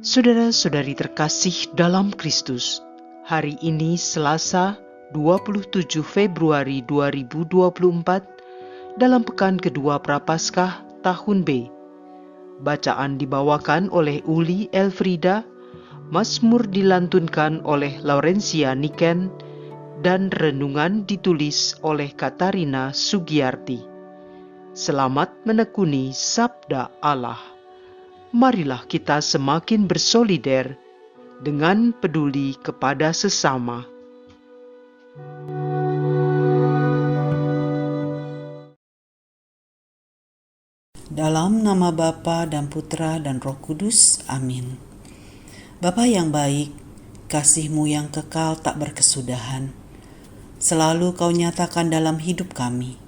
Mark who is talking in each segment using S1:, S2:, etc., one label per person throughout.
S1: Saudara-saudari terkasih dalam Kristus, hari ini Selasa 27 Februari 2024 dalam pekan kedua Prapaskah tahun B. Bacaan dibawakan oleh Uli Elfrida, Mazmur dilantunkan oleh Laurencia Niken, dan renungan ditulis oleh Katarina Sugiyarti. Selamat menekuni Sabda Allah. Marilah kita semakin bersolider dengan peduli kepada sesama.
S2: Dalam nama Bapa dan Putra dan Roh Kudus, amin. Bapa yang baik, kasih-Mu yang kekal tak berkesudahan, selalu Kau nyatakan dalam hidup kami.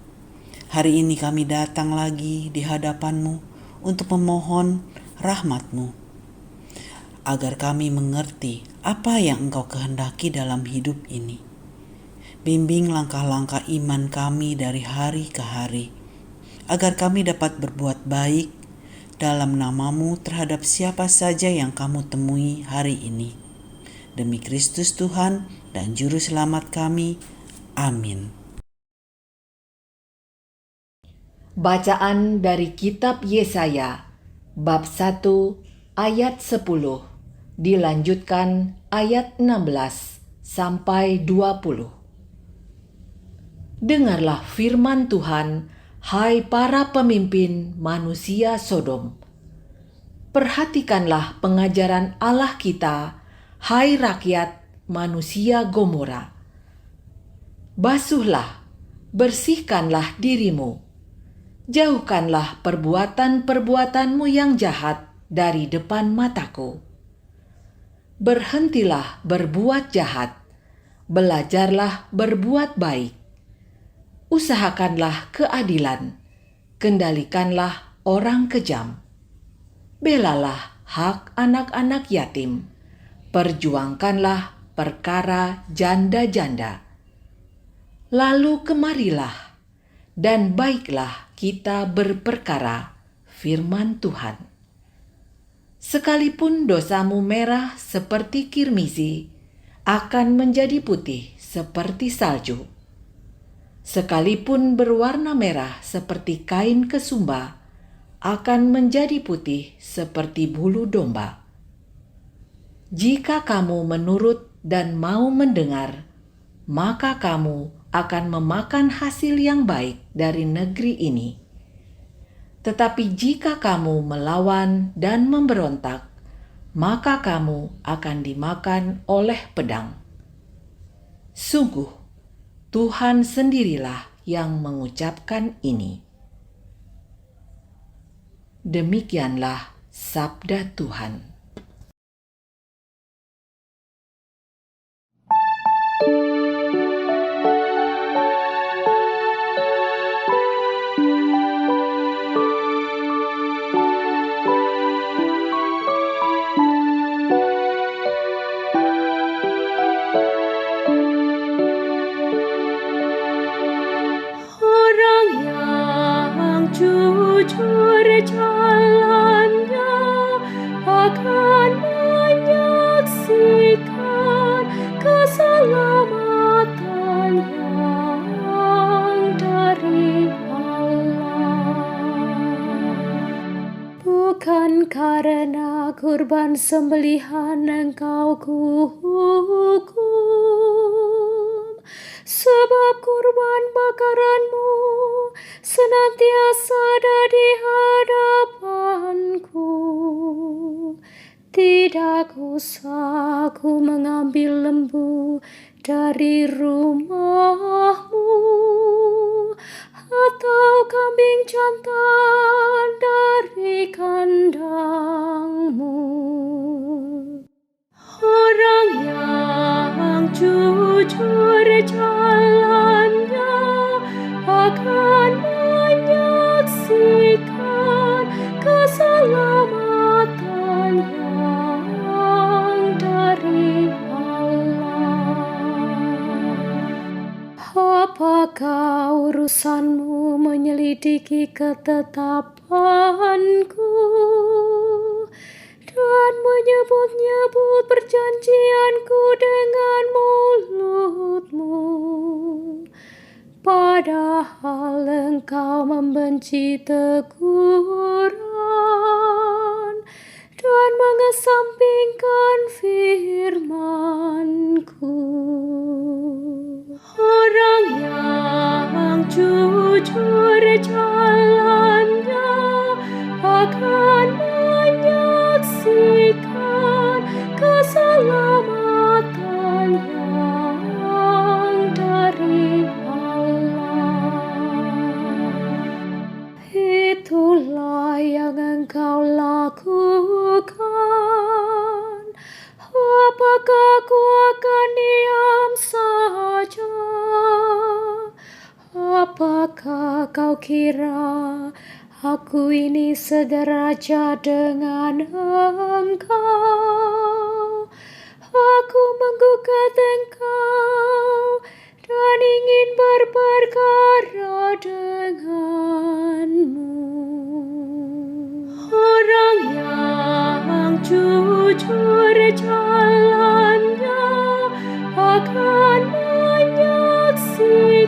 S2: Hari ini kami datang lagi di hadapan-Mu untuk memohon rahmat-Mu, agar kami mengerti apa yang Engkau kehendaki dalam hidup ini. Bimbing langkah-langkah iman kami dari hari ke hari, agar kami dapat berbuat baik dalam nama-Mu terhadap siapa saja yang Kamu temui hari ini. Demi Kristus Tuhan dan Juru Selamat kami. Amin.
S3: Bacaan dari Kitab Yesaya, bab 1 ayat 10, dilanjutkan ayat 16 sampai 20. Dengarlah firman Tuhan, hai para pemimpin manusia Sodom. Perhatikanlah pengajaran Allah kita, hai rakyat manusia Gomora. Basuhlah, bersihkanlah dirimu. Jauhkanlah perbuatan-perbuatanmu yang jahat dari depan mataku. Berhentilah berbuat jahat, belajarlah berbuat baik. Usahakanlah keadilan, kendalikanlah orang kejam. Belalah hak anak-anak yatim, perjuangkanlah perkara janda-janda. Lalu kemarilah, dan baiklah kita berperkara, firman Tuhan. Sekalipun dosamu merah seperti kirmizi, akan menjadi putih seperti salju. Sekalipun berwarna merah seperti kain kesumba, akan menjadi putih seperti bulu domba. Jika kamu menurut dan mau mendengar, maka kamu akan memakan hasil yang baik dari negeri ini. Tetapi jika kamu melawan dan memberontak, maka kamu akan dimakan oleh pedang. Sungguh, Tuhan sendirilah yang mengucapkan ini. Demikianlah sabda Tuhan.
S4: Jujur jalannya akan menyaksikan keselamatan yang dari Allah. Bukan karena kurban sembelihan engkau kuhukum, sebab kurban bakaranmu senantiasa ada di hadapanku. Tidak usah ku mengambil lembu dari rumahmu, atau kambing jantan dari kandangmu. Orang yang jujur jalannya akan menyaksikan keselamatan yang dari Allah. Apakah urusanmu menyelidiki ketetapanku dan menyebut-nyebut perjanjianku dengan mulutmu. Padahal engkau membenci teguran dan mengesampingkan firman-Ku. Orang yang jujur jalannya akan menyaksikan keselamatan yang dari itulah yang engkau lakukan. Apakah aku akan diam saja? Apakah kau kira aku ini sederajat dengan engkau? Aku menggugat engkau dan ingin berperkara denganmu. Orang yang jujur jalannya akan menyaksikan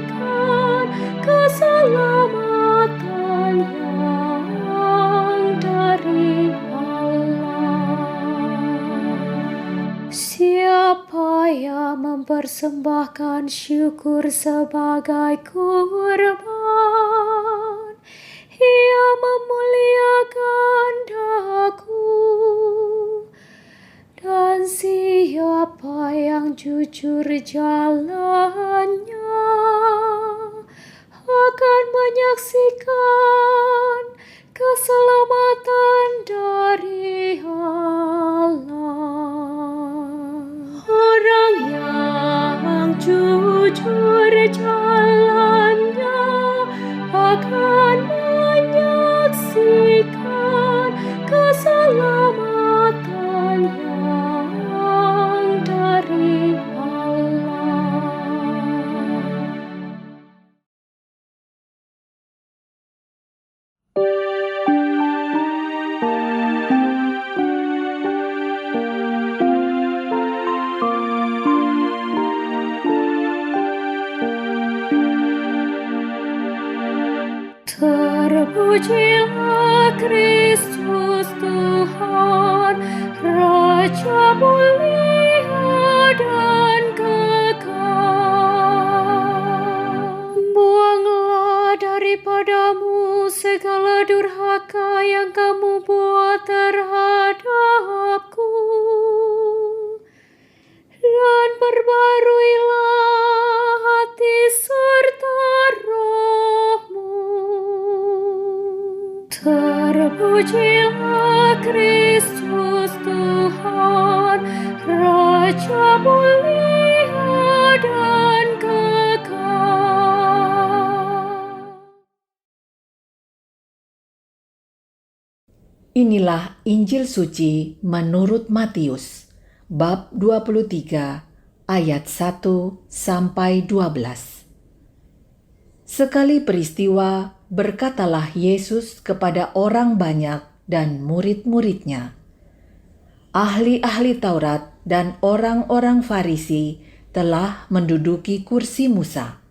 S4: keselamatan yang dari Siapa yang mempersembahkan syukur sebagai kurban, ia memuliakan Daku. Dan siapa yang jujur jalannya akan menyaksikan keselamatan dari Allah. Orang yang jujur jalannya akan menyaksikan keselamatan yang dari Allah. Terpujilah Kristus Tuhan, Raja mulia dan kekal. Buanglah daripadamu segala durhaka yang kamu buat terhadapku, dan perbaruilah hati serta rohmu. Terpujilah Kristus Tuhan, Raja mulia dan kekal.
S3: Inilah Injil suci menurut Matius, bab 23, ayat 1 sampai 12. Sekali peristiwa, berkatalah Yesus kepada orang banyak dan murid-muridnya, ahli-ahli Taurat dan orang-orang Farisi telah menduduki kursi Musa.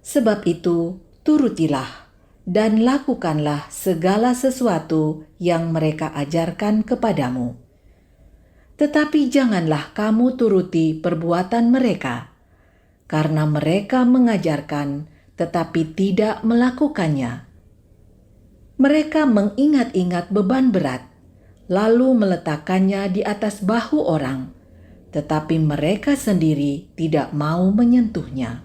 S3: Sebab itu, turutilah dan lakukanlah segala sesuatu yang mereka ajarkan kepadamu. Tetapi janganlah kamu turuti perbuatan mereka, karena mereka mengajarkan tetapi tidak melakukannya. Mereka mengingat-ingat beban berat, lalu meletakkannya di atas bahu orang, tetapi mereka sendiri tidak mau menyentuhnya.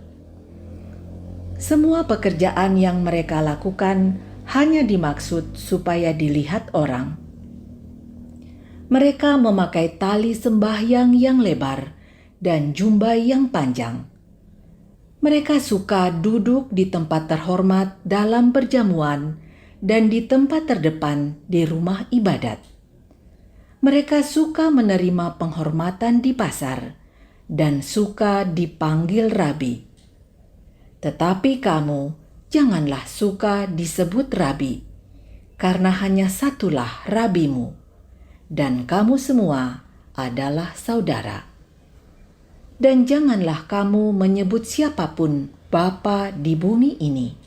S3: Semua pekerjaan yang mereka lakukan hanya dimaksud supaya dilihat orang. Mereka memakai tali sembahyang yang lebar dan jumbai yang panjang. Mereka suka duduk di tempat terhormat dalam perjamuan dan di tempat terdepan di rumah ibadat. Mereka suka menerima penghormatan di pasar dan suka dipanggil rabi. Tetapi kamu janganlah suka disebut rabi, karena hanya satulah rabimu, dan kamu semua adalah saudara. Dan janganlah kamu menyebut siapapun bapa di bumi ini,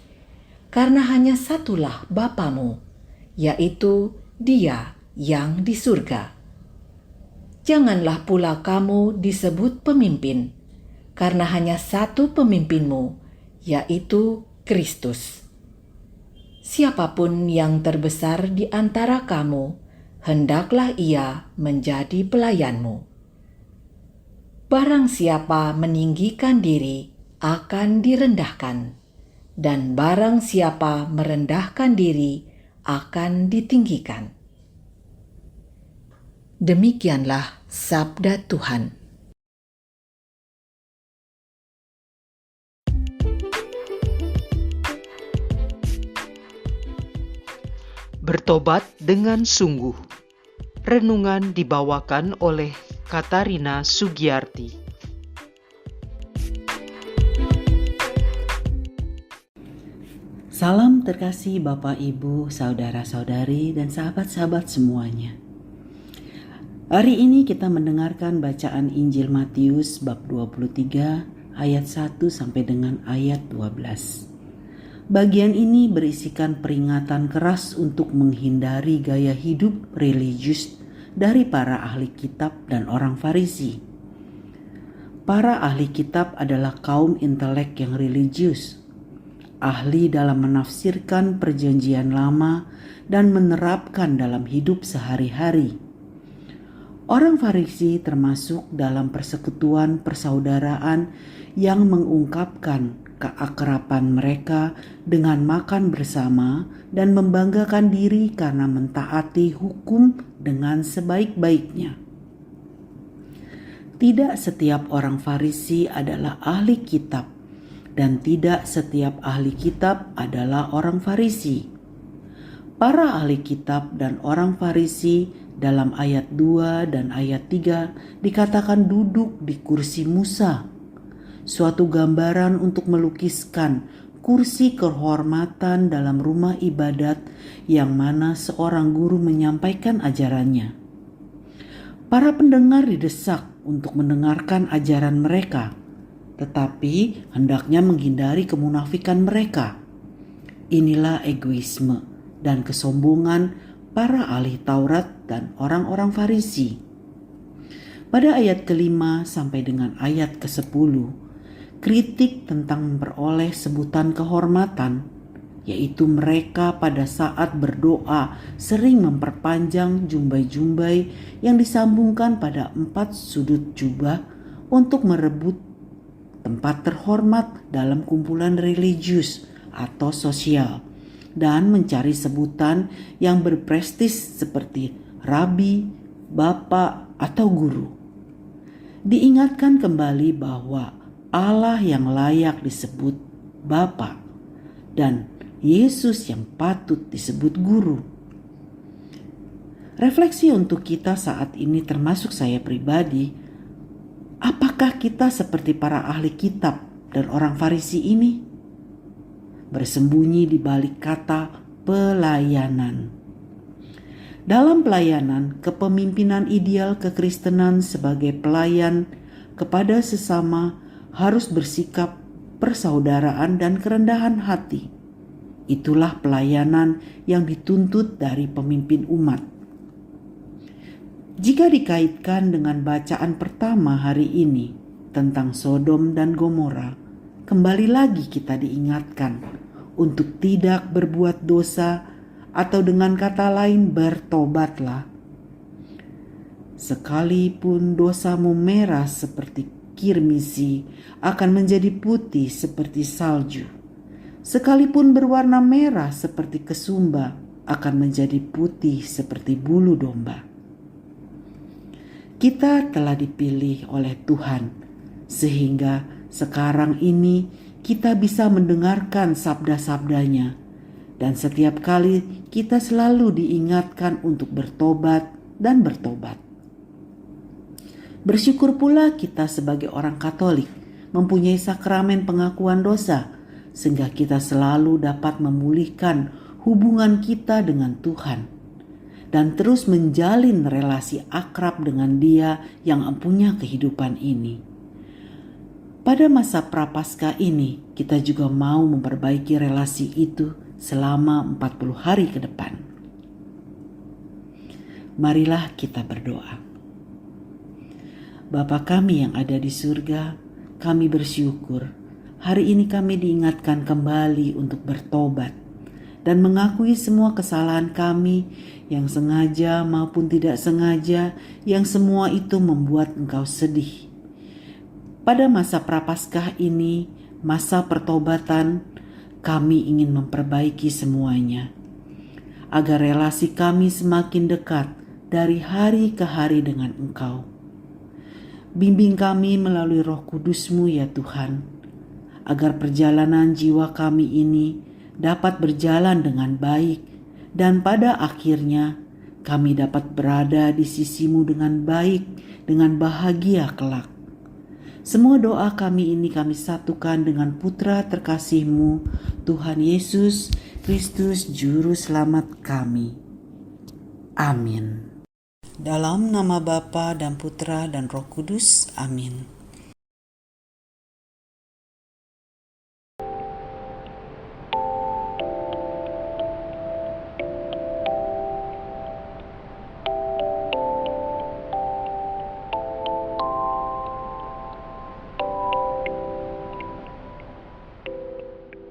S3: karena hanya satulah Bapamu, yaitu Dia yang di surga. Janganlah pula kamu disebut pemimpin, karena hanya satu pemimpinmu, yaitu Kristus. Siapapun yang terbesar di antara kamu, hendaklah ia menjadi pelayanmu. Barang siapa meninggikan diri akan direndahkan, dan barang siapa merendahkan diri akan ditinggikan. Demikianlah sabda Tuhan.
S1: Bertobat dengan sungguh. Renungan dibawakan oleh Katarina Sugiyarti.
S2: Salam terkasih Bapak, Ibu, saudara-saudari, dan sahabat-sahabat semuanya. Hari ini kita mendengarkan bacaan Injil Matius bab 23 ayat 1 sampai dengan ayat 12. Bagian ini berisikan peringatan keras untuk menghindari gaya hidup religius dari para ahli kitab dan orang Farisi. Para ahli kitab adalah kaum intelek yang religius, ahli dalam menafsirkan perjanjian lama dan menerapkan dalam hidup sehari-hari. Orang Farisi termasuk dalam persekutuan persaudaraan yang mengungkapkan keakraban mereka dengan makan bersama dan membanggakan diri karena mentaati hukum dengan sebaik-baiknya. Tidak setiap orang Farisi adalah ahli kitab, dan tidak setiap ahli kitab adalah orang Farisi. Para ahli kitab dan orang Farisi dalam ayat 2 dan ayat 3 dikatakan duduk di kursi Musa, suatu gambaran untuk melukiskan kursi kehormatan dalam rumah ibadat yang mana seorang guru menyampaikan ajarannya. Para pendengar didesak untuk mendengarkan ajaran mereka, tetapi hendaknya menghindari kemunafikan mereka. Inilah egoisme dan kesombongan para ahli Taurat dan orang-orang Farisi. Pada ayat ke-5 sampai dengan ayat ke-10, kritik tentang memperoleh sebutan kehormatan, yaitu mereka pada saat berdoa sering memperpanjang jumbai-jumbai yang disambungkan pada 4 sudut jubah untuk merebut tempat terhormat dalam kumpulan religius atau sosial, dan mencari sebutan yang berprestis seperti rabi, bapak, atau guru. Diingatkan kembali bahwa Allah yang layak disebut Bapa dan Yesus yang patut disebut Guru. Refleksi untuk kita saat ini, termasuk saya pribadi, apakah kita seperti para ahli kitab dan orang Farisi ini? Bersembunyi di balik kata pelayanan. Dalam pelayanan, kepemimpinan ideal kekristenan sebagai pelayan kepada sesama harus bersikap persaudaraan dan kerendahan hati. Itulah pelayanan yang dituntut dari pemimpin umat. Jika dikaitkan dengan bacaan pertama hari ini tentang Sodom dan Gomora, kembali lagi kita diingatkan untuk tidak berbuat dosa, atau dengan kata lain bertobatlah. Sekalipun dosamu merah seperti kirmisi, akan menjadi putih seperti salju. Sekalipun berwarna merah seperti kesumba, akan menjadi putih seperti bulu domba. Kita telah dipilih oleh Tuhan, sehingga sekarang ini kita bisa mendengarkan sabda-sabdanya, dan setiap kali kita selalu diingatkan untuk bertobat dan bertobat. Bersyukur pula kita sebagai orang Katolik mempunyai sakramen pengakuan dosa, sehingga kita selalu dapat memulihkan hubungan kita dengan Tuhan. dan terus menjalin relasi akrab dengan Dia yang empunya kehidupan ini. Pada masa Prapaskah ini, kita juga mau memperbaiki relasi itu selama 40 hari ke depan. Marilah kita berdoa. Bapa kami yang ada di surga, kami bersyukur hari ini kami diingatkan kembali untuk bertobat dan mengakui semua kesalahan kami yang sengaja maupun tidak sengaja, yang semua itu membuat Engkau sedih. Pada masa Prapaskah ini, masa pertobatan, kami ingin memperbaiki semuanya, agar relasi kami semakin dekat dari hari ke hari dengan Engkau. Bimbing kami melalui Roh Kudus-Mu ya Tuhan, agar perjalanan jiwa kami ini dapat berjalan dengan baik dan pada akhirnya kami dapat berada di sisi-Mu dengan baik, dengan bahagia kelak. Semua doa kami ini kami satukan dengan Putra terkasih-Mu, Tuhan Yesus Kristus Juru Selamat kami. Amin. Dalam nama Bapa dan Putra dan Roh Kudus. Amin.